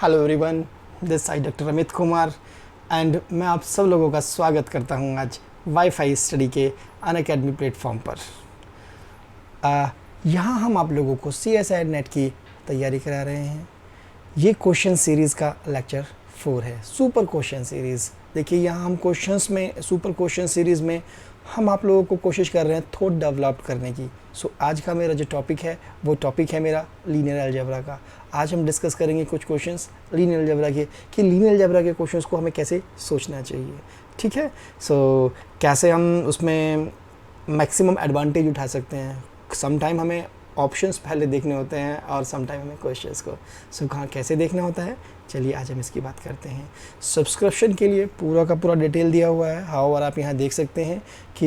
Hello everyone, this side doctor Amit Kumar and मैं आप सब लोगों का स्वागत करता हूं आज वाईफाई स्टडी के अनअकैडमी प्लेटफॉर्म पर। यहाँ हम आप लोगों को CSIR नेट की तैयारी करा रहे हैं। ये क्वेश्चन सीरीज़ का लेक्चर 4 है, सुपर क्वेश्चन सीरीज़। देखिए यहाँ हम क्वेश्चंस में, सुपर क्वेश्चन सीरीज़ में हम आप लोगों को कोशिश कर रहे हैं थॉट डेवलप करने की। आज का मेरा जो टॉपिक है वो टॉपिक है मेरा लीनियर अलजेब्रा का। आज हम डिस्कस करेंगे कुछ क्वेश्चंस लीनियर अलजेब्रा के, कि लीनियर अलजेब्रा के क्वेश्चंस को हमें कैसे सोचना चाहिए। ठीक है, कैसे हम उसमें मैक्सिमम एडवांटेज उठा सकते हैं। सम टाइम हमें ऑप्शंस पहले देखने होते हैं और सम टाइम हमें क्वेश्चंस को कहाँ कैसे देखना होता है। चलिए आज हम इसकी बात करते हैं। सब्सक्रिप्शन के लिए पूरा का पूरा डिटेल दिया हुआ है। हाउएवर आप यहाँ देख सकते हैं कि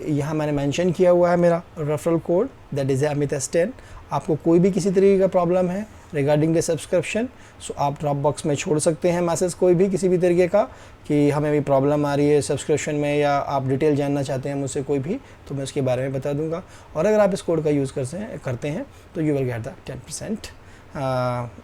यहाँ मैंने मेंशन किया हुआ है मेरा referral code, that is Amit S10। आपको कोई भी किसी तरीके का प्रॉब्लम है रिगार्डिंग द सब्सक्रिप्शन, आप ड्रॉप बॉक्स में छोड़ सकते हैं मैसेज, कोई भी किसी भी तरीके का कि हमें भी प्रॉब्लम आ रही है सब्सक्रिप्शन में, या आप डिटेल जानना चाहते हैं मुझसे कोई भी, तो मैं उसके बारे में बता दूंगा। और अगर आप इस कोड का यूज़ करते हैं तो you will get the 10%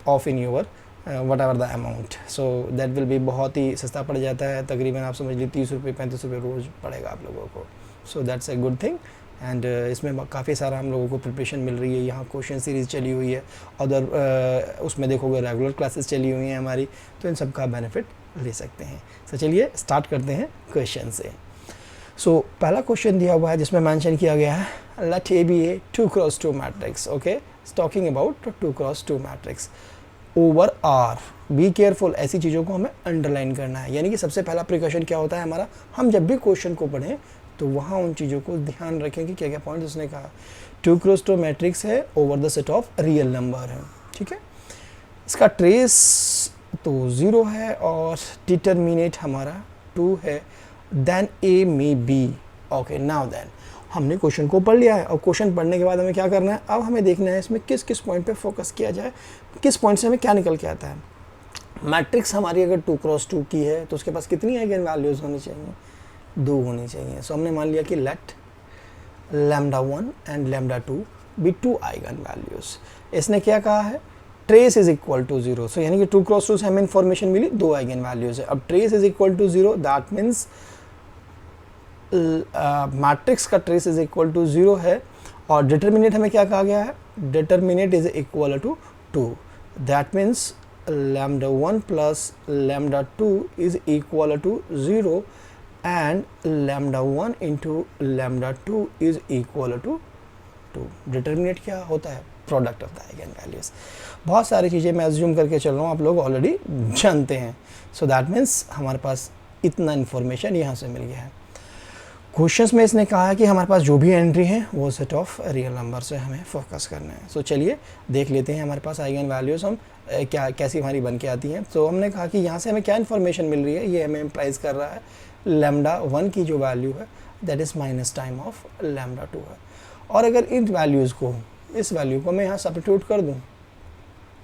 of in your what ever the amount. So that will B बहुत ही सस्ता पड़ जाता है, तकरीबन आप समझ लीजिए 30 रुपये 35 रुपये रोज़ पड़ेगा आप लोगों को। So that's a good thing and इसमें काफ़ी सारा हम लोगों को प्रिपरेशन मिल रही है। यहाँ क्वेश्चन सीरीज़ चली हुई है, अदर उसमें देखोगे रेगुलर क्लासेस चली हुई हैं हमारी, तो इन सब का बेनिफिट ले सकते हैं। तो चलिए स्टार्ट करते हैं क्वेश्चन से। पहला क्वेश्चन दिया हुआ है जिसमें मेंशन किया गया है let A be a 2x2 matrix. Okay, talking about 2x2 matrix over R. Be careful, ऐसी चीज़ों को हमें अंडरलाइन करना है। यानी कि सबसे पहला प्रिकॉशन क्या होता है हमारा, हम जब भी क्वेश्चन को पढ़ें तो वहाँ उन चीज़ों को ध्यान रखें कि क्या क्या पॉइंट उसने कहा। 2x2 मैट्रिक्स है, over the set of real number है। ठीक है, इसका ट्रेस तो 0 है और डिटरमिनेट हमारा 2 है, then A may be. Okay, now then हमने क्वेश्चन को पढ़ लिया है और क्वेश्चन पढ़ने के बाद हमें क्या करना है, अब हमें देखना है इसमें किस किस पॉइंट पे फोकस किया जाए, किस पॉइंट से हमें क्या निकल के आता है। मैट्रिक्स हमारी अगर 2x2 की है तो उसके पास कितनी आइगन वैल्यूज़ होनी चाहिए, 2 होनी चाहिए। सो हमने मान लिया कि let λ1 and λ2 be 2 eigen values. इसने क्या कहा है, trace is equal to 0। So यानी कि 2x2 से हमें इन्फॉर्मेशन मिली 2 आइगन वैल्यूज़ है। अब trace is equal to 0, that means matrix का ट्रेस इज इक्वल टू 0 है। और डिटरमिनेट हमें क्या कहा गया है, determinant is equal to 2, that means λ1 plus λ2 is equal to 0 and λ1 into λ2 is equal to 2। Determinant क्या होता है, product of the eigen values. बहुत सारी चीज़ें मैं एज्यूम करके चल रहा हूँ, आप लोग ऑलरेडी जानते हैं। सो दैट मीन्स हमारे पास इतना इन्फॉर्मेशन यहाँ से मिल गया है। क्वेश्चंस में इसने कहा है कि हमारे पास जो भी एंट्री है वो सेट ऑफ रियल नंबर से हमें फोकस करना है। सो चलिए देख लेते हैं हमारे पास आइगन वैल्यूज़ हम क्या कैसी हमारी बन के आती हैं। तो हमने कहा कि यहाँ से हमें क्या इन्फॉर्मेशन मिल रही है, ये हमें इम्प्लाइज कर रहा है λ1 की जो वैल्यू है that is minus time of λ2 है। और अगर इन वैल्यूज़ को, इस वैल्यू को मैं यहाँ सब्स्टिट्यूट कर दूँ,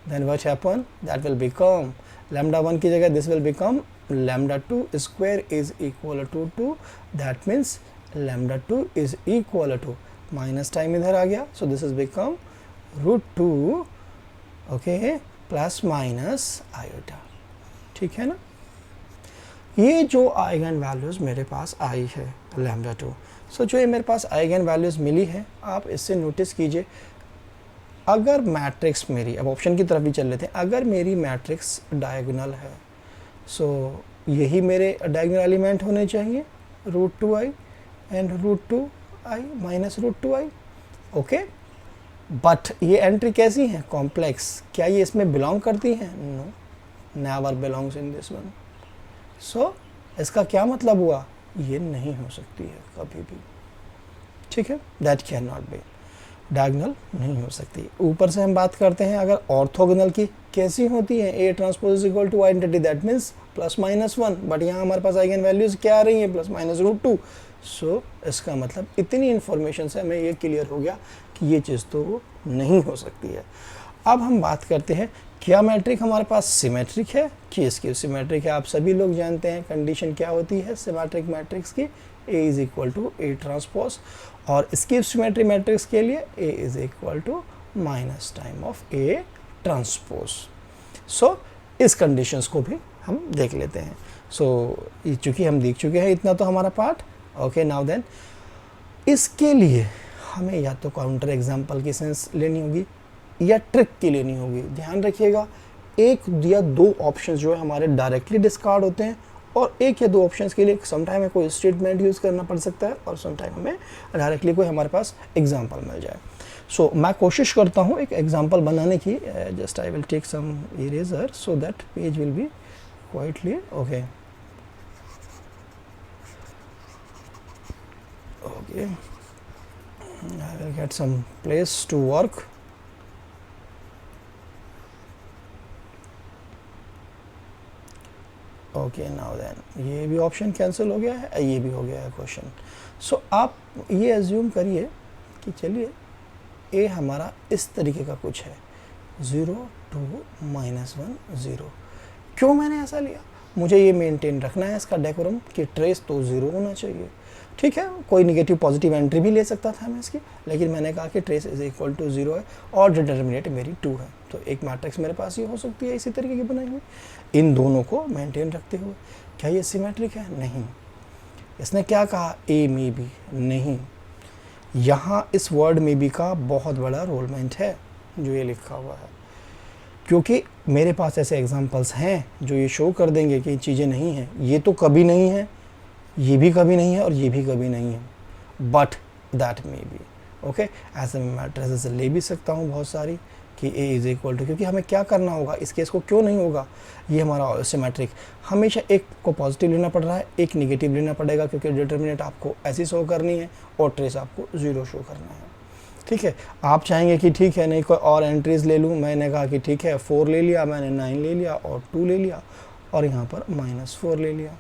then what happen, that will become λ1 की जगह this will become λ2 square is equal to 2, that means λ2 is equal to minus time इधर आ गया, so this is become √2 okay plus minus iota. ठीक है ना। ये जो आइगन वैल्यूज़ मेरे पास आई है λ2, सो जो ये मेरे पास आइगन वैल्यूज़ मिली है, आप इससे नोटिस कीजिए अगर मैट्रिक्स मेरी, अब ऑप्शन की तरफ भी चल लेते हैं, अगर मेरी मैट्रिक्स डायगोनल है सो यही मेरे डायगोनल एलिमेंट होने चाहिए, √2i and √2i minus √2i। Okay, but ये एंट्री कैसी है, कॉम्प्लेक्स, क्या ये इसमें बिलोंग करती है, no, never belongs in this one. So इसका क्या मतलब हुआ, ये नहीं हो सकती है कभी भी। ठीक है, that can not B, diagonal नहीं हो सकती। ऊपर से हम बात करते हैं अगर ऑर्थोगोनल की, कैसी होती है, A transpose equal to identity, that means plus minus 1, but यहाँ हमारे पास आइगन वैल्यूज क्या आ रही है, प्लस माइनस √2। सो इसका मतलब इतनी इन्फॉर्मेशन से हमें ये क्लियर हो गया कि ये चीज़ तो नहीं हो सकती है। अब हम बात करते हैं क्या मैट्रिक हमारे पास सिमेट्रिक है कि इसकी सिमेट्रिक है। आप सभी लोग जानते हैं कंडीशन क्या होती है सिमेट्रिक मैट्रिक्स की, A is equal to A transpose, और इसकी सिमेट्री मैट्रिक्स के लिए A is equal to minus time of A transpose. So इस कंडीशंस को भी हम देख लेते हैं। सो चूँकि हम देख चुके हैं इतना तो हमारा पार्ट। ओके, नाउ देन इसके लिए हमें या तो काउंटर एग्जाम्पल की सेंस लेनी होगी या ट्रिक की लेनी होगी। ध्यान रखिएगा, एक या दो ऑप्शंस जो है हमारे डायरेक्टली डिस्कार्ड होते हैं, और एक या दो ऑप्शंस के लिए समटाइम में कोई स्टेटमेंट यूज़ करना पड़ सकता है और समटाइम हमें डायरेक्टली कोई हमारे पास एग्जांपल मिल जाए। सो मैं कोशिश करता हूँ एक एग्जांपल बनाने की। Just I will take some eraser so that page will be quite clear. Okay okay, I will get some place to work. Okay, now then ये भी ऑप्शन कैंसिल हो गया है, ये भी हो गया है क्वेश्चन। सो आप ये एज्यूम करिए कि चलिए ए हमारा इस तरीके का कुछ है, 0 2 -1 0। क्यों मैंने ऐसा लिया? मुझे ये मेंटेन रखना है इसका डेकोरम कि ट्रेस तो 0 होना चाहिए। ठीक है, कोई निगेटिव पॉजिटिव एंट्री भी ले सकता था मैं इसकी, लेकिन मैंने कहा कि ट्रेस इज इक्वल टू 0 है और डिटर्मिनेंट मेरी 2 है। तो एक मैट्रिक्स मेरे पास ये हो सकती है इसी तरीके की बनाई हुई, इन दोनों को मेंटेन रखते हुए। क्या ये सिमेट्रिक है? नहीं। इसने क्या कहा? ए में बी नहीं। यहाँ इस वर्ड में बी का बहुत बड़ा रोलमेंट है जो ये लिखा हुआ है, क्योंकि मेरे पास ऐसे एग्जांपल्स हैं जो ये शो कर देंगे कि चीज़ें नहीं हैं। ये तो कभी नहीं है, ये भी कभी नहीं है और ये भी कभी नहीं है, but that may be. Okay, ऐसे में मैं ट्रेसेस ले भी सकता हूँ बहुत सारी कि ए इज़ इक्वल टू, क्योंकि हमें क्या करना होगा, इस केस को क्यों नहीं होगा, ये हमारा सिमेट्रिक, हमेशा एक को पॉजिटिव लेना पड़ रहा है, एक निगेटिव लेना पड़ेगा, क्योंकि डिटर्मिनेंट आपको ऐसी शो करनी है और ट्रेस आपको 0 शो करना है। ठीक है, आप चाहेंगे कि ठीक है नहीं कोई और एंट्रीज ले लूँ, मैंने कहा कि ठीक है 4 ले लिया, मैंने 9 ले लिया और 2 ले लिया और यहाँ पर -4 ले लिया।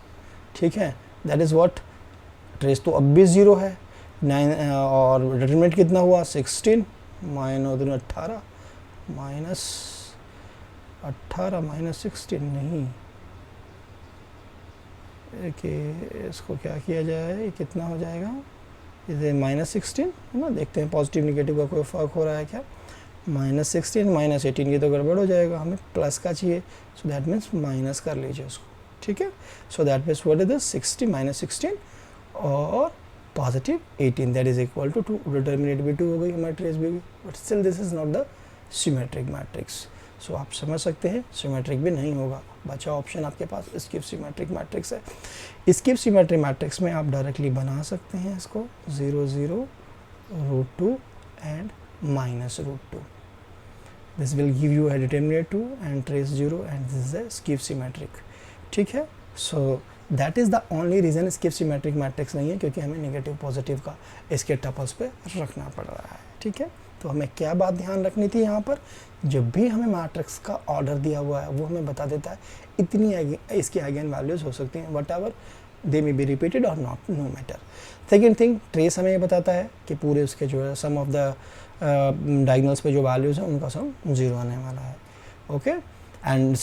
ठीक है, दैट इज़ व्हाट, ट्रेस तो अब भी 0 है, 9 और डिटरमिनेंट कितना हुआ 16 -18 -16 नहीं, कि इसको क्या किया जाए, कितना हो जाएगा, इसे -16 है ना, देखते हैं पॉजिटिव निगेटिव का कोई फ़र्क हो रहा है क्या। -16 -18 की तो गड़बड़ हो जाएगा, हमें प्लस का चाहिए, सो दैट मीन्स माइनस कर लीजिए उसको। ठीक है, so that means what is this 60 -16 और positive 18, that is equal to 2। Determinant भी 2 हो गई, हमारी ट्रेस भी, but still this is not the symmetric matrix. So आप समझ सकते हैं सिमेट्रिक भी नहीं होगा। बचा ऑप्शन आपके पास स्किप सिमेट्रिक मैट्रिक्स है। स्किप सिमेट्रिक मैट्रिक्स में आप डायरेक्टली बना सकते हैं इसको 0 0 √2 and -√2। This will give you a determinant 2 and trace 0 and this is a skip symmetric। ठीक है, so that is the only reason skip symmetric matrix नहीं है, क्योंकि हमें नेगेटिव पॉजिटिव का इसके टपल्स पे रखना पड़ रहा है। ठीक है, तो हमें क्या बात ध्यान रखनी थी यहाँ पर, जब भी हमें मैट्रिक्स का ऑर्डर दिया हुआ है वो हमें बता देता है इतनी इसकी आइगन वैल्यूज़ हो सकती हैं, whatever they may be repeated और not, no matter. Second thing, trace हमें ये बताता है कि पूरे उसके जो है सम ऑफ द डायगोनल्स पे जो वैल्यूज़ हैं उनका सम 0 आने वाला है। ओके, एंड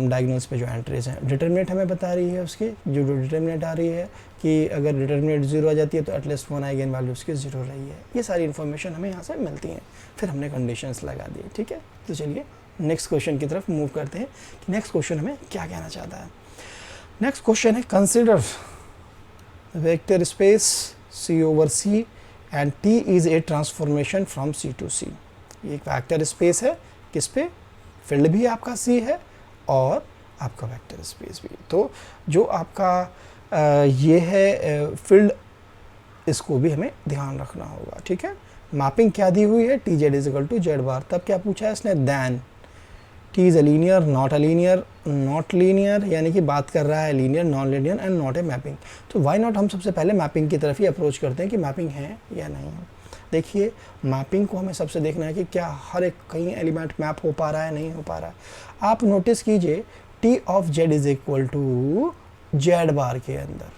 डायगोनल्स पे जो एंट्रीज हैं, डिटर्मिनेंट हमें बता रही है उसकी, जो डिटर्मिनेंट आ रही है कि अगर डिटर्मिनेंट 0 आ जाती है तो एटलीस्ट 1 आइगन वैल्यू उसकी 0 रही है। ये सारी इन्फॉर्मेशन हमें यहाँ से मिलती हैं, फिर हमने कंडीशंस लगा दी। ठीक है, तो चलिए नेक्स्ट क्वेश्चन की तरफ मूव करते हैं कि नेक्स्ट क्वेश्चन हमें क्या कहना चाहता है। नेक्स्ट क्वेश्चन है, consider vector space C/C and T is a transformation from C to C। ये एक वेक्टर स्पेस है, किस पे, फील्ड भी आपका C है और आपका वेक्टर स्पेस भी। तो जो आपका ये है फील्ड, इसको भी हमें ध्यान रखना होगा। ठीक है, मैपिंग क्या दी हुई है, TZ = Z बार। तब क्या पूछा है इसने, then T is a linear, not a linear, not linear यानी कि बात कर रहा है linear, non linear and not a mapping. तो वाई नॉट हम सबसे पहले मैपिंग की तरफ ही अप्रोच करते हैं कि मैपिंग है या नहीं है। देखिए, मैपिंग को हमें सबसे देखना है कि क्या हर एक कहीं एलिमेंट मैप हो पा रहा है, नहीं हो पा रहा है। आप नोटिस कीजिए T of Z is equal to Z bar के अंदर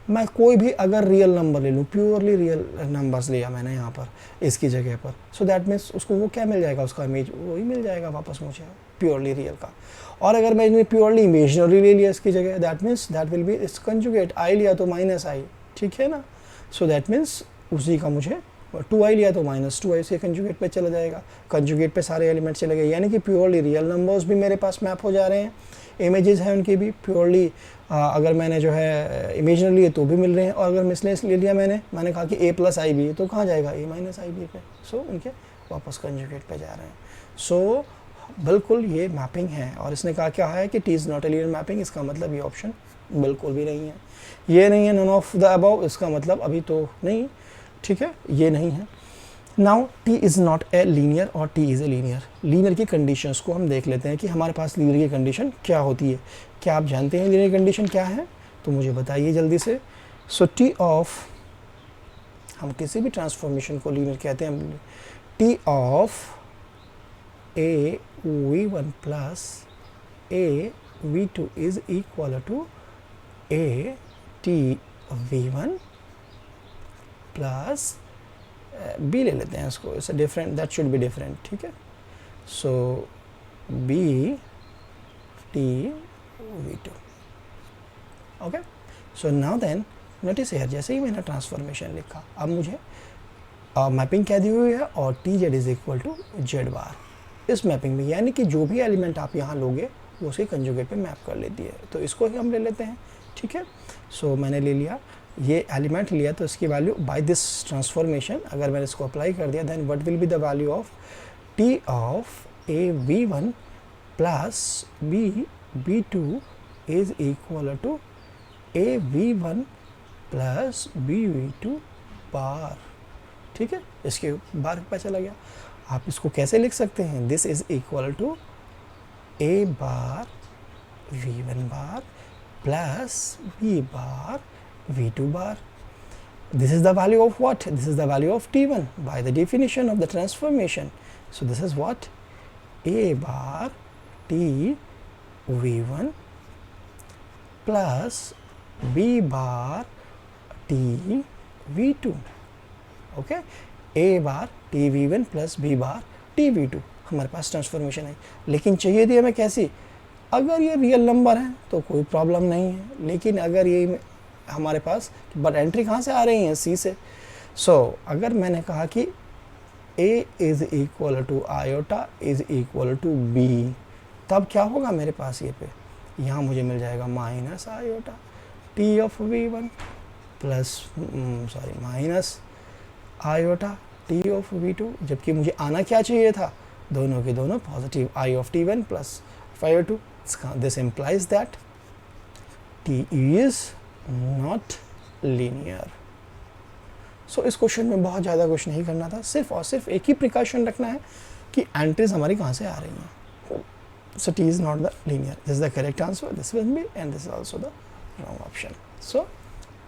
मैं कोई भी अगर रियल नंबर ले लूँ, प्योरली रियल नंबर्स लिया मैंने यहाँ पर इसकी जगह पर, सो दैट मीन्स उसको वो क्या मिल जाएगा, उसका इमेज वही मिल जाएगा वापस मुझे, प्योरली रियल का। और अगर मैंने प्योरली इमेजनरी ले लिया इसकी जगह, that means that will be its conjugate, i लिया तो -i। ठीक है ना, सो दैट मीन्स उसी का मुझे 2i लिया तो -2i से कंजुगेट पे चला जाएगा, कंजुगेट पे सारे एलिमेंट चले गए, यानी कि प्योरली रियल नंबर्स भी मेरे पास मैप हो जा रहे हैं, इमेजेस हैं उनकी भी प्योरली अगर मैंने जो है इमेजनरी लिए तो भी मिल रहे हैं, और अगर मिसलेस ले लिया मैंने कहा कि a+ib तो कहाँ जाएगा a-ib पे, सो उनके वापस कंजुगेट पे जा रहे हैं। सो बिल्कुल ये मैपिंग है, और इसने कहा क्या है कि T is not a linear mapping, इसका मतलब ये ऑप्शन बिल्कुल भी नहीं है, ये नहीं है नन ऑफ द अबव, इसका मतलब अभी तो नहीं, ठीक है, ये नहीं है। Now T is not a linear और T is a linear, linear की कंडीशंस को हम देख लेते हैं कि हमारे पास लीनियर की कंडीशन क्या होती है। क्या आप जानते हैं लीनियर कंडीशन क्या है, तो मुझे बताइए जल्दी से। सो टी ऑफ, हम किसी भी ट्रांसफॉर्मेशन को लीनियर कहते हैं, T of A v1 plus A v2 is equal to A T v1 plus B ले लेते हैं इसको, it's different, that should be different, ठीक है। So B T v2, okay. So now then notice here, जैसे ही मैंने transformation लिखा, अब मुझे मैपिंग क्या दी हुई है, और T Z is equal to Z bar इस मैपिंग में, यानी कि जो भी एलिमेंट आप यहाँ लोगे वो उसके कंजुगेट पे मैप कर लेती है, तो इसको ही हम ले लेते हैं, ठीक है। सो मैंने ले लिया, ये एलिमेंट लिया, तो इसकी वैल्यू बाय दिस ट्रांसफॉर्मेशन अगर मैंने इसको अप्लाई कर दिया, then what will be the value of T of A v1 plus B v2 is equal to A v1 plus B v2 bar, ठीक है। इसके बार पता चला गया। आप इसको कैसे लिख सकते हैं, this is equal to A bar v1 bar plus B bar v2 bar. This is the value of what? This is the value of t1 by the definition of the transformation. So this is what? A bar t v1 plus b bar t v2. Okay? A bar t v1 plus b bar t v2 हमारे पास transformation है, लेकिन चाहिए थी हमें कैसी? अगर ये real number है तो कोई प्रॉब्लम नहीं है, लेकिन अगर ये हमारे पास, बट एंट्री कहाँ से आ रही है? सी से। सो अगर मैंने कहा कि a is equal to iota is equal to b, तब क्या होगा मेरे पास ये पे? यहाँ मुझे मिल जाएगा minus iota t of v1 plus minus iota t of v2, जबकि मुझे आना क्या चाहिए था? दोनों के दोनों पॉजिटिव, i ऑफ t1 plus f2। This implies that t is not linear. So इस क्वेश्चन में बहुत ज़्यादा कुछ नहीं करना था, सिर्फ और सिर्फ एक ही प्रिकॉशन रखना है कि एंट्रीज हमारी कहाँ से आ रही हैं। So T is not the linear, this is the correct answer, this will be and this is also the wrong option. So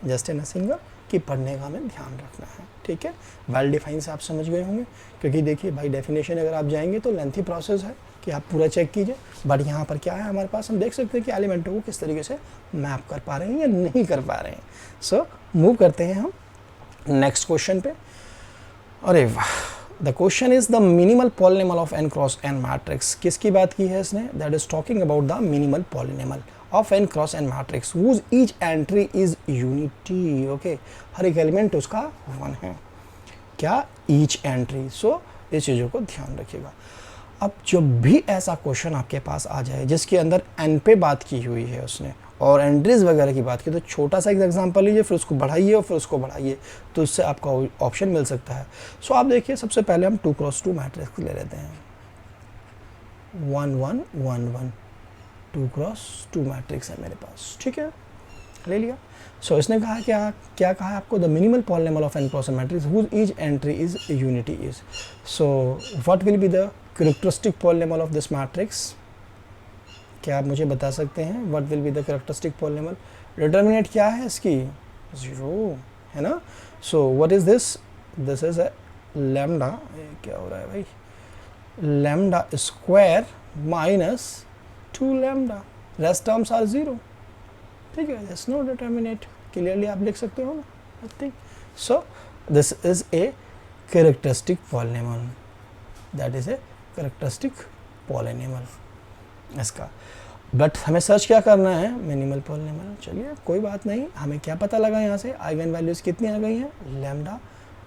just in a single कि पढ़ने का हमें ध्यान रखना है, ठीक है। वेल डिफाइन से आप समझ गए होंगे, क्योंकि देखिए भाई डेफिनेशन अगर आप जाएंगे तो लेंथी प्रोसेस है कि आप पूरा चेक कीजिए, बट यहाँ पर क्या है हमारे पास, हम देख सकते हैं कि एलिमेंटों को किस तरीके से मैप कर पा रहे हैं या नहीं कर पा रहे हैं। सो मूव करते हैं हम नेक्स्ट क्वेश्चन पे। अरे वाह, the question is the minimal polynomial of n cross n matrix. किसकी बात की है इसने? That is talking about the minimal polynomial of n cross n matrix whose each entry is unity। Okay, हर एक एलिमेंट उसका 1 है। क्या? Each entry. सो इस चीज़ों को ध्यान रखिएगा। अब जब भी ऐसा क्वेश्चन आपके पास आ जाए जिसके अंदर n पे बात की हुई है उसने और एंट्रीज वगैरह की बात की, तो छोटा सा एक एग्जांपल लीजिए, फिर उसको बढ़ाइए और फिर उसको बढ़ाइए, तो इससे आपका ऑप्शन मिल सकता है। सो आप देखिए, सबसे पहले हम 2 क्रॉस 2 मैट्रिक्स ले लेते हैं। 1 1 1 1 2 क्रॉस 2 मैट्रिक्स है मेरे पास, ठीक है, ले लिया। सो इसने कहा क्या कहा आपको? The minimal polynomial of n cross n matrix whose each entry is unity is। So what will be the characteristic polynomial of this matrix? क्या आप मुझे बता सकते हैं what will be the characteristic polynomial? Determinant क्या है इसकी? 0 है ना। So what is this? This is a lambda, क्या हो रहा है भाई, lambda square minus 2 lambda, rest terms are 0, ठीक है। दिस नो डिटर्मिनेंट, क्लियरली आप लिख सकते हो ना, nothing. So this is a characteristic polynomial, that is a characteristic polynomial इसका। बट हमें सर्च क्या करना है? Minimal polynomial. चलिए कोई बात नहीं, हमें क्या पता लगा यहाँ से आइगन वैल्यूज कितनी आ गई हैं? लैम्डा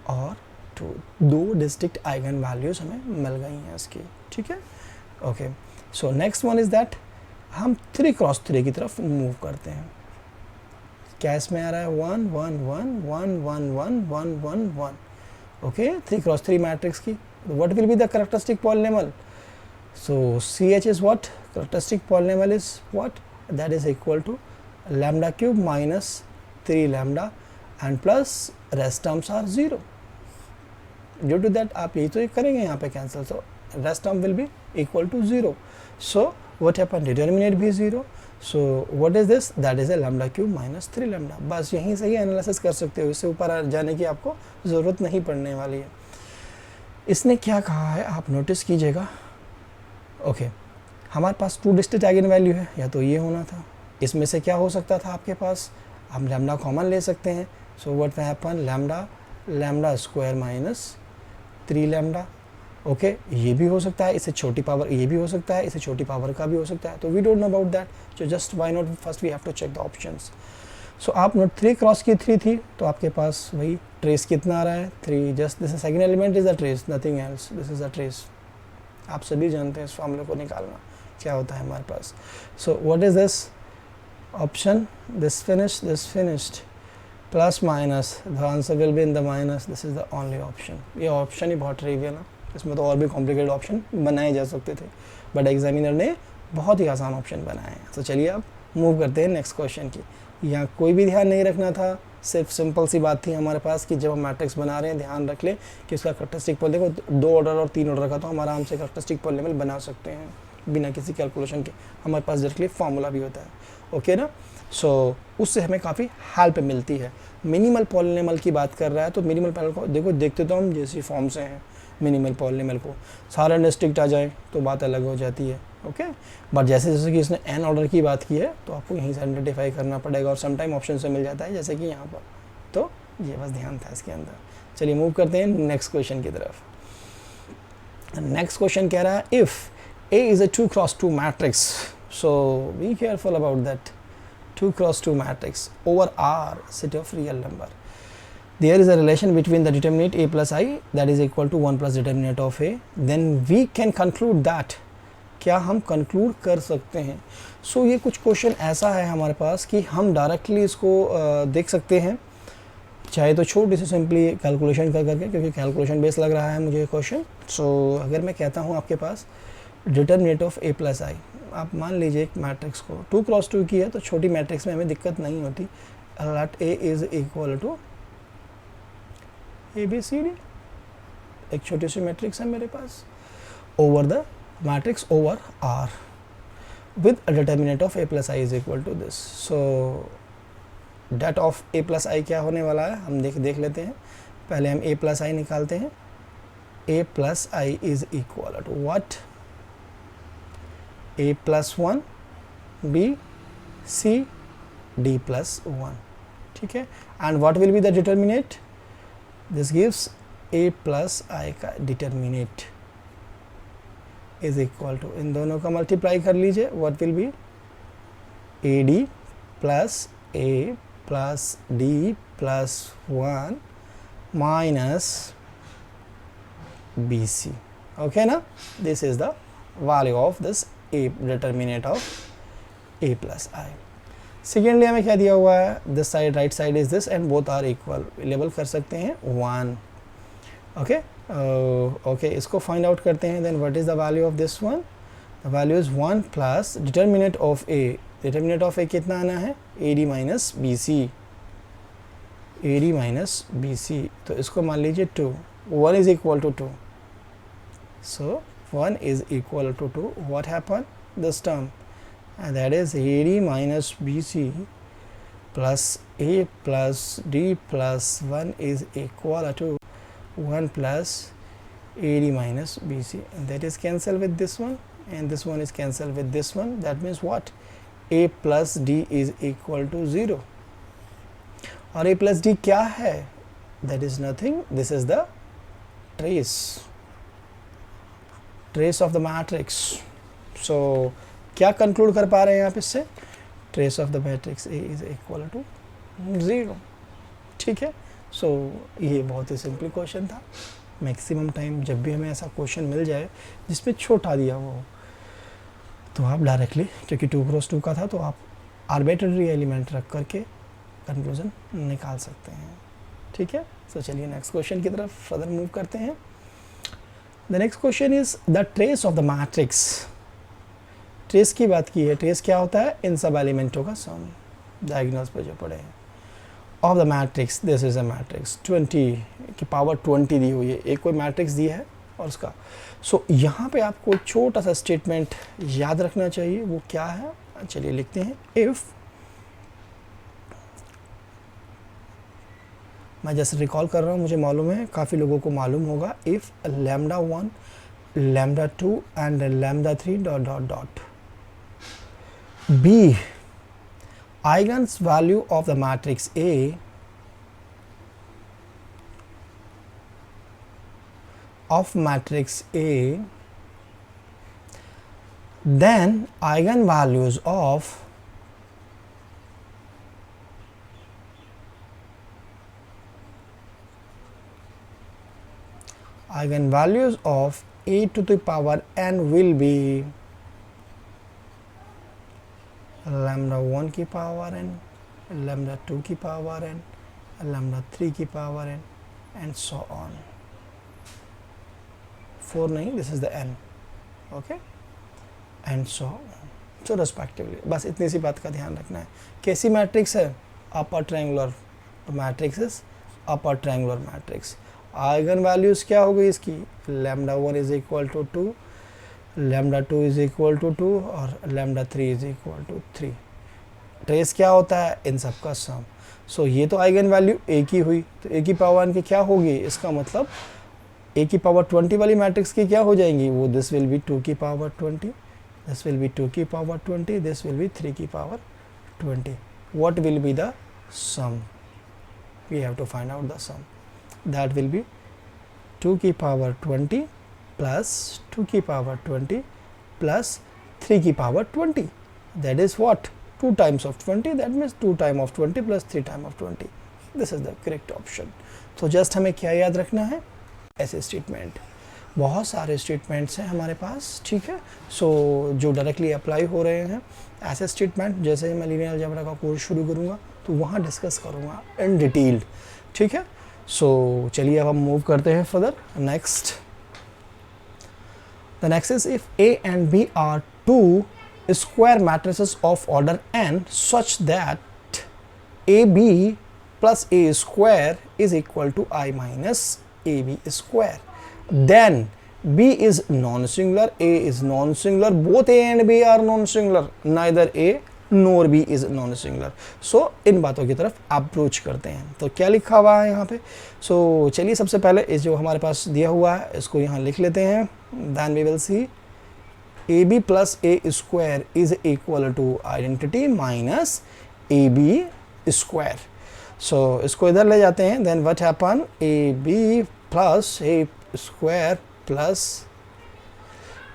और 2 2, दो डिस्टिंक्ट आइगन वैल्यूज हमें मिल गई हैं इसकी, ठीक है। Okay, so next one is that हम 3 क्रॉस 3 की तरफ मूव करते हैं। क्या इसमें आ रहा है 1 1 1 1 1 1 1 1 1। ओके, 3 क्रॉस 3 मैट्रिक्स की what will be the characteristic polynomial? So CH is what? Characteristic polynomial is what? That is equal to lambda cube minus 3 lambda and plus rest terms are 0। Due to that आप यही तो करेंगे यहाँ पे cancel, so rest term will be equal to 0। So what happened, determinant भी 0। So what is this? that is a lambda cube minus 3 lambda. बस यहीं से ही एनालिसिस कर सकते हो, इससे ऊपर जाने की आपको ज़रूरत नहीं पड़ने वाली है। इसने क्या कहा है आप नोटिस कीजिएगा। ओके, हमारे पास 2 डिस्टिंक्ट आइगन वैल्यू है, या तो ये होना था, इसमें से क्या हो सकता था आपके पास, हम लैम्डा कॉमन ले सकते हैं। सो what will happen, lambda square minus 3 lambda. Okay, ये भी हो सकता है, इससे छोटी पावर, ये भी हो सकता है, इससे छोटी पावर का भी हो सकता है। तो we don't know about that, so just why not first we have to check the options. So आप नोट 3 क्रॉस की 3 थी, तो आपके पास वही ट्रेस कितना आ रहा है 3, just this second element is the trace, nothing else, this is the trace. आप सभी जानते हैं इस फॉर्मूले को निकालना क्या होता है हमारे पास। So what is this option, this finished plus minus, the answer will be in the minus, this is the only option. ये ऑप्शन ही बहुत ट्रिवियल है, इसमें तो और भी कॉम्प्लिकेटेड ऑप्शन बनाए जा सकते थे, बट एग्जामिनर ने बहुत ही आसान ऑप्शन बनाए हैं। तो चलिए अब मूव करते हैं नेक्स्ट क्वेश्चन की। यहाँ कोई भी ध्यान नहीं रखना था, सिर्फ सिंपल सी बात थी हमारे पास कि जब हम मैट्रिक्स बना रहे हैं ध्यान रख ले कि उसका कैरेक्टरिस्टिक पॉल, देखो 2 ऑर्डर और 3 ऑर्डर का तो हम आराम से कैरेक्टरिस्टिक पॉलिनोमियल बना सकते हैं बिना किसी कैलकुलेशन के, हमारे पास डायरेक्टली फार्मूला भी होता है। ओके ना, सो उससे हमें काफ़ी हेल्प मिलती है। मिनिमल पॉलिनोमियल की बात कर रहा है तो मिनिमल पॉलिनोमियल को देखो देखते तो हम जैसी फॉर्म से हैं, मिनिमल पॉलिनोमियल को सारा डिस्ट्रिक्ट आ जाए तो बात अलग हो जाती है। ओके, बट जैसे जैसे कि इसने n ऑर्डर की बात की है तो आपको यहीं से आइडेंटिफाई करना पड़ेगा, और समटाइम ऑप्शन से मिल जाता है जैसे कि यहाँ पर। तो ये बस ध्यान था इसके अंदर। चलिए मूव करते हैं नेक्स्ट क्वेश्चन की तरफ। नेक्स्ट क्वेश्चन कह रहा है if A is a 2 cross 2 matrix, so be careful about that, 2 cross 2 matrix over R set of real number. There is a relation between the determinant A plus I that is equal to 1 plus determinant of A. Then we can conclude that, क्या हम conclude कर सकते हैं। सो ये कुछ question ऐसा है हमारे पास कि हम डायरेक्टली इसको देख सकते हैं, चाहे तो छोटी सी सिंपली कैलकुलेशन कर करके, क्योंकि कैलकुलेशन बेस लग रहा है मुझे क्वेश्चन। सो अगर मैं कहता हूँ आपके पास determinant of A plus I, आप मान लीजिए एक मैट्रिक्स को 2 क्रॉस 2 की है तो छोटी मैट्रिक्स में हमें दिक्कत नहीं होती। Let A is equal to ABCD, एक छोटी सी मैट्रिक्स है मेरे पास, over the matrix over R with a determinant of A plus I is equal to this. So that of A plus I क्या होने वाला है हम देख लेते हैं। पहले हम A plus I निकालते हैं। A plus I is equal to what? A plus 1 B C D plus 1, ठीक है। and what will be the determinant? This gives A plus I का determinant is equal to, इन दोनों का multiply कर लीजिए, what will be AD plus A plus D plus 1 minus BC, okay ना, this is the value of this A determinant of A plus I. Secondly हमें क्या दिया हुआ है, this side right side is this and both are equal, label कर सकते हैं 1। Okay okay, इसको फाइंड आउट करते हैं। Then what is the value of this one, the value is 1 plus determinant of A, determinant of A कितना आना है AD minus BC, AD minus BC, तो इसको मान लीजिए 2, 1 is equal to 2, so 1 is equal to 2, what happened, this term, and that is AD minus BC plus A plus D plus 1 is equal to 1 plus AD minus BC, and that is cancelled with this one, and this one is cancelled with this one. That means what, A plus D is equal to 0, और A plus D क्या है, that is nothing, this is the trace of the matrix. So क्या conclude कर पा रहे हैं आप इससे, trace of the matrix A is equal to 0, ठीक है। सो ये बहुत ही सिंपल क्वेश्चन था। मैक्सिमम टाइम जब भी हमें ऐसा क्वेश्चन मिल जाए जिसमें छोटा दिया हुआ हो, तो आप डायरेक्टली, क्योंकि 2×2 का था, तो आप आर्बिट्रेरी एलिमेंट रख करके कंक्लूजन निकाल सकते हैं। ठीक है, तो चलिए नेक्स्ट क्वेश्चन की तरफ फर्दर मूव करते हैं। The next question is the trace of the matrix. Trace की बात की है। ट्रेस क्या होता है? इन सब एलिमेंटों का सम, डायगोनल्स पे जो पड़े हैं। Of the matrix, this is a matrix 20 की पावर 20 दी हुई है, एक कोई मैट्रिक्स दी है और उसका। सो यहाँ पे आपको छोटा सा स्टेटमेंट याद रखना चाहिए, वो क्या है? चलिए लिखते हैं। इफ, मैं जैसे रिकॉल कर रहा हूँ, मुझे मालूम है, काफ़ी लोगों को मालूम होगा। If λ1 λ2 and λ3 dot dot dot be eigen's value of the matrix A of matrix A, then eigenvalues of A to the power n will be λ1 की पावर n, λ2 की पावर n, λ3 की power n and so on. 4 नहीं, this is the n, okay, and so on. So respectively, बस इतनी सी बात का ध्यान रखना है। कैसी मैट्रिक्स है? Upper triangular matrix, upper triangular matrix. Eigen values क्या हो गई इसकी? λ1 is equal to 2, λ2 is equal to 2 और λ3 इज इक्वल टू 3। ट्रेस क्या होता है? इन सब का सम। सो ये तो आइगन वैल्यू ए की हुई, तो ए की पावर n की क्या होगी? इसका मतलब ए की पावर 20 वाली मैट्रिक्स की क्या हो जाएंगी? वो दिस विल बी 2 की पावर 20, दिस विल बी 2 की पावर 20, दिस विल बी 3 की power 20। What will be the sum? We have to find out the sum. That will be 2 की पावर 20 plus 2 की power 20 plus 3 की power 20, that is what? 2 times of 20, that means 2 times of 20 plus 3 times of 20. This is the correct option. तो just हमें क्या याद रखना है? ऐसे स्टेटमेंट, बहुत सारे स्टेटमेंट्स हैं हमारे पास, ठीक है। सो जो डायरेक्टली अप्लाई हो रहे हैं ऐसे स्टेटमेंट, जैसे ही मैं लीनियर अलजेब्रा का कोर्स शुरू करूँगा तो वहाँ डिस्कस करूँगा इन डिटेल, ठीक है। सो चलिए अब हम मूव करते हैं further. Next, the next is if A and B are two square matrices of order n such that AB plus A square is equal to I minus AB square, then B is non-singular, A is non-singular, both A and B are non-singular, neither A nor B is non-singular. So इन बातों की तरफ approach करते हैं। तो क्या लिखा हुआ है यहाँ पे? सो चलिए सबसे पहले इस जो हमारे पास दिया हुआ है इसको यहाँ लिख लेते हैं। Then we will see AB plus A square is equal to identity minus AB square. So इसको इधर ले जाते हैं। Then what happen? AB plus A square plus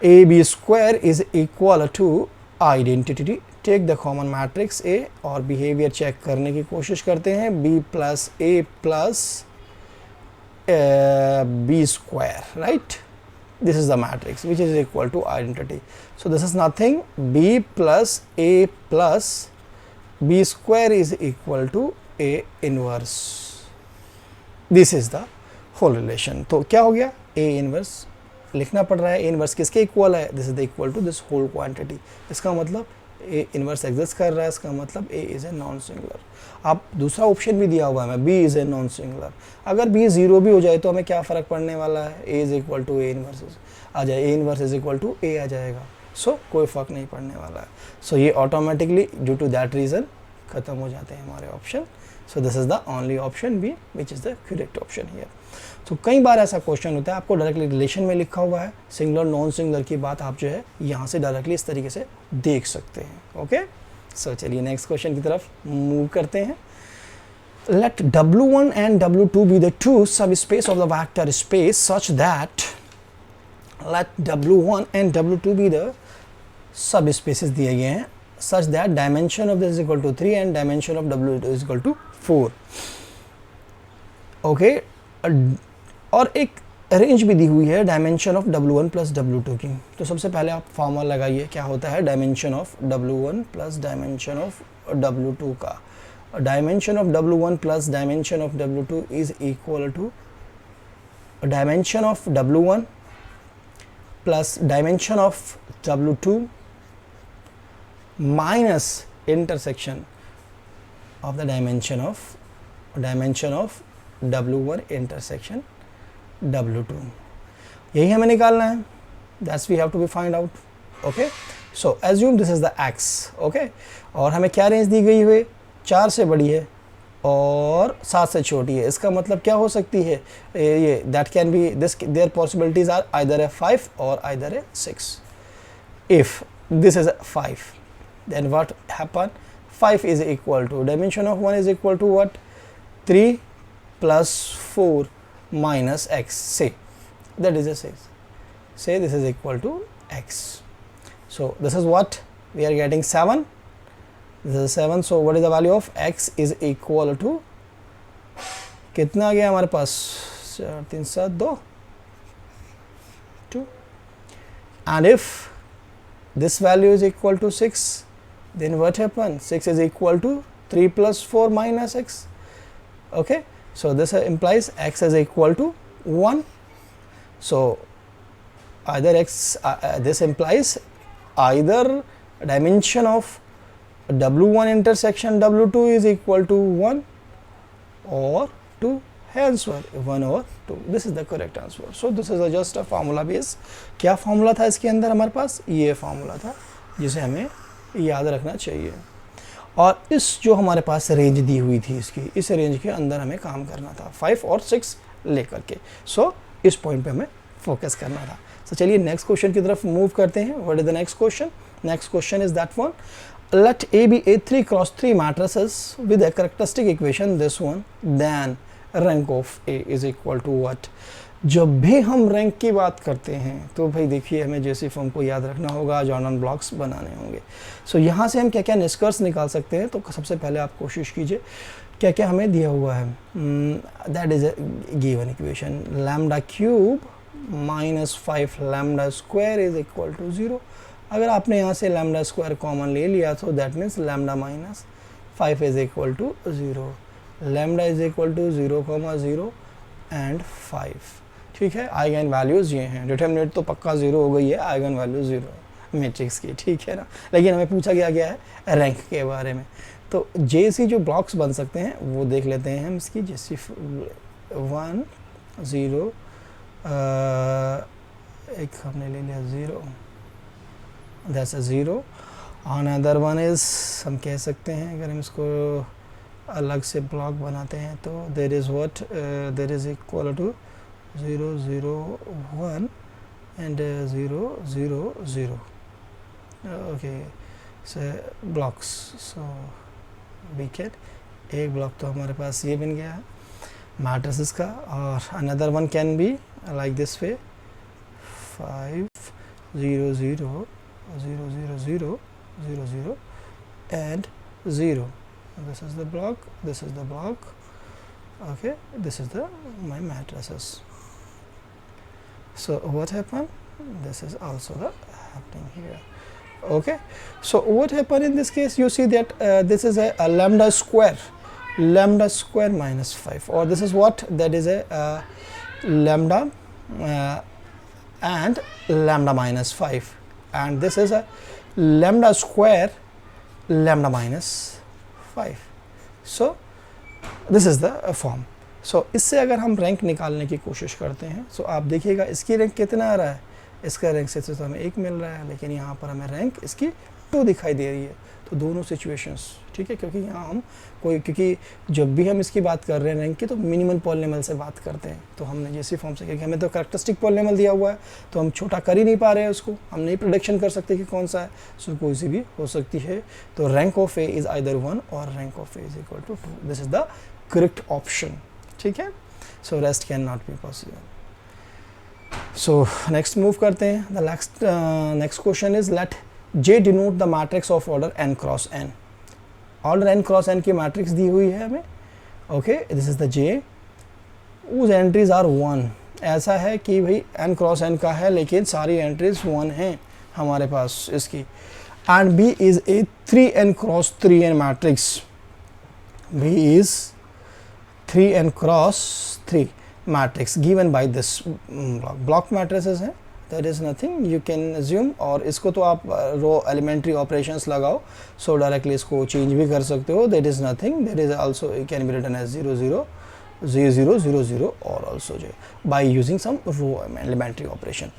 AB square is equal to identity. Take the common matrix A और behaviour check करने की कोशिश करते हैं। B plus A plus B square, right? This is the matrix which is equal to identity. So this is nothing, B plus A plus B square is equal to A inverse. This is the whole relation. तो क्या हो गया? A inverse लिखना पड़ रहा है। A inverse किसके इक्वल है? This is the equal to this whole quantity. इसका मतलब ए इनवर्स एग्जिस्ट कर रहा है, इसका मतलब A is a non singular. आप दूसरा ऑप्शन भी दिया हुआ है, B is a non singular. अगर बी ज़ीरो भी हो जाए तो हमें क्या फ़र्क पड़ने वाला है? A is equal to A inverse आ जाए, A inverse is equal to A आ जाएगा। सो कोई फ़र्क नहीं पड़ने वाला है। सो ये automatically due to that reason ख़त्म हो जाते हैं हमारे option. So this is the only option B which is the correct option here. तो कई बार ऐसा क्वेश्चन होता है, आपको डायरेक्टली रिलेशन में लिखा हुआ है, सिंगुलर नॉन सिंगुलर की बात आप जो है यहाँ से डायरेक्टली इस तरीके से देख सकते हैं। ओके, सो चलिए नेक्स्ट क्वेश्चन की तरफ मूव करते हैं। Let W1 and W2 be the two subspace of the vector space such that, let W1 and W2 be the subspaces दिए गए हैं, such that dimension of this is equal to 3 and dimension of W2 is equal to 4। Okay, और एक range भी दी हुई है dimension of W1 plus W2 की। तो सबसे पहले आप फॉर्मूला लगाइए, क्या होता है dimension of W1 plus dimension of W2 का। Dimension of W1 plus dimension of W2 is equal to dimension of W1 plus dimension of W2 minus intersection of the dimension of W1 intersection W2। यही हमें निकालना है, that's we have to be find out. Okay, so assume this is the x। Okay, और हमें क्या range दी गई हुई, 4 से बड़ी है और 7 से छोटी है। इसका मतलब क्या हो सकती है, ये that can be this, there possibilities are either A 5 और either A 6। If this is 5 then what happen, 5 is equal to dimension of 1 is equal to what, 3 plus 4 minus x, say that is a 6, say this is equal to x. So this is what we are getting, 7, this is 7. So what is the value of x is equal to, कितना आ गया हमारे पास, 4 3 7 2 2, and if this value is equal to 6, then what happens, 6 is equal to 3 plus 4 minus x. Okay, so this implies x is equal to 1. So either x, this implies either dimension of W1 intersection W2 is equal to 1 or 2, hence 1 or 2. This is the correct answer. So this is just a formula base. क्या formula था इसके अंदर हमारे पास, ये formula था जिसे हमें याद रखना चाहिए। और इस जो हमारे पास रेंज दी हुई थी इसकी, इस रेंज के अंदर हमें काम करना था 5 और 6 लेकर के। सो इस पॉइंट पे हमें फोकस करना था। तो चलिए नेक्स्ट क्वेश्चन की तरफ मूव करते हैं। What is the next question? Next question is that one, let A be a 3 cross 3 matrices with a characteristic equation this one, then rank of A is equal to what? जब भी हम rank की बात करते हैं तो भाई देखिए हमें जैसी फॉर्म को याद रखना होगा, जॉर्डन ब्लॉक्स बनाने होंगे। सो यहाँ से हम क्या क्या निष्कर्ष निकाल सकते हैं, तो सबसे पहले आप कोशिश कीजिए क्या क्या हमें दिया हुआ है। That is a given equation, lambda cube minus 5 lambda square is equal to 0। अगर आपने यहाँ से लैम्डा स्क्वायर कॉमन ले लिया तो that means lambda minus 5 is equal to 0, lambda is equal to 0,0 and 5। ठीक है, आइगन वैल्यूज़ ये हैं, डिटरमिनेंट तो पक्का 0 हो गई है, आइगन वैल्यू 0 है मैट्रिक्स की। ठीक है ना, लेकिन हमें पूछा गया है रैंक के बारे में। तो जैसी जो ब्लॉक्स बन सकते हैं वो देख लेते हैं हम इसकी, जैसे 1 0, एक हमने ले लिया 0, that's a 0। Another one is, हम कह सकते हैं अगर हम इसको अलग से ब्लॉक बनाते हैं तो there is what, there is equal to 0 0 1 and 0 0 0। okay, so blocks, so we get एक ब्लॉक तो हमारे पास ये बन गया है मैट्रिसेस का, और another one can be like this way 5 0 0 0 0 0 0 0 and 0. This is the block, this is the block, okay, this is the my matrices. So what happened, this is also the happening here. Okay, so what happened in this case, you see that this is a lambda square minus 5, or this is what, that is a lambda and lambda minus 5, and this is a lambda square lambda minus 5. So this is the form. सो इससे अगर हम rank निकालने की कोशिश करते हैं, सो आप देखिएगा इसकी रैंक कितना आ रहा है, इसका रैंक से तो हमें 1 मिल रहा है, लेकिन यहाँ पर हमें रैंक इसकी 2 दिखाई दे रही है। तो दोनों सिचुएशंस ठीक है, क्योंकि यहाँ हम क्योंकि जब भी हम इसकी बात कर रहे हैं रैंक की तो मिनिमल पॉलिनोमियल से बात करते हैं। तो हमने जैसी फॉर्म से, क्योंकि हमें तो कैरेक्टरिस्टिक पॉलिनोमियल दिया हुआ है तो हम छोटा कर ही नहीं पा रहे हैं उसको, हम नहीं प्रोडिक्शन कर सकते कि कौन सा है, सो कोई सी भी हो सकती है। तो rank of A is either 1 और rank of A is equal to 2, this is the correct option. ठीक है, so rest can not be possible. So next move करते हैं। The next question is let J denote the matrix of order n cross n। Order n cross n की matrix दी हुई है हमें। Okay, this is the J whose entries are 1 ऐसा है कि भाई n क्रॉस n का है लेकिन सारी एंट्रीज 1 हैं हमारे पास इसकी। And B is a 3n cross 3n matrix. B is 3n cross 3 matrix given by this block matrices है, that is nothing you can assume। और इसको तो आप रो एलिमेंट्री ऑपरेशंस लगाओ, सो डायरेक्टली इसको चेंज भी कर सकते हो, that is nothing, that is also it can be written as 0 0 0 0 0 0 और also जो by using some row elementary operation.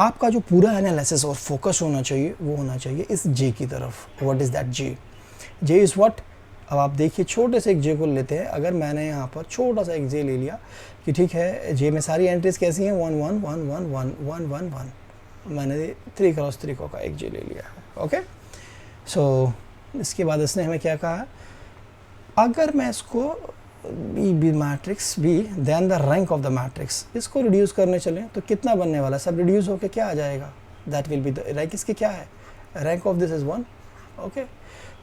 आपका जो पूरा एनालिसिस और फोकस होना चाहिए वो होना चाहिए इस जे की तरफ। What is that J? J is what? अब आप देखिए छोटे से एक जे को लेते हैं। अगर मैंने यहाँ पर छोटा सा एक जे ले लिया कि ठीक है जे में सारी एंट्रीज कैसी हैं 1 1 1 1 1 1 1 1, मैंने 3 क्रॉस 3 का एक जे ले लिया है। ओके, सो इसके बाद इसने हमें क्या कहा, अगर मैं इसको B matrix B then the rank of the matrix, इसको रिड्यूस करने चलें तो कितना बनने वाला है? सब रिड्यूस होकर क्या आ जाएगा? That will be the rank. इसकी क्या है? Rank of this is 1। Okay,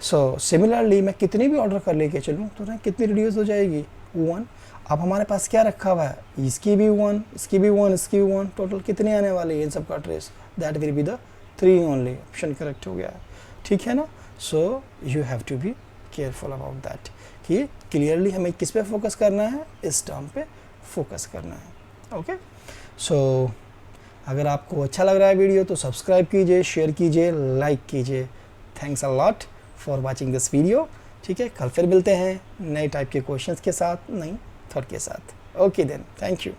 so similarly मैं कितनी भी ऑर्डर कर लेके चलूँ तो रैंक कितनी रिड्यूस हो जाएगी? 1। अब हमारे पास क्या रखा हुआ है? इसकी भी 1, इसकी भी 1, इसकी भी 1, टोटल कितनी आने वाली है इन सब का trace? That will be the 3 only. Option correct हो गया है, ठीक है ना? So you have to be careful about that कि क्लियरली हमें किस पे फोकस करना है, इस टर्म पे फोकस करना है। ओके, सो अगर आपको अच्छा लग रहा है वीडियो तो सब्सक्राइब कीजिए, शेयर कीजिए, लाइक कीजिए। Thanks a lot for watching this video. ठीक है, कल फिर मिलते हैं नए टाइप के क्वेश्चंस के साथ, नई थॉट के साथ। Okay then, thank you.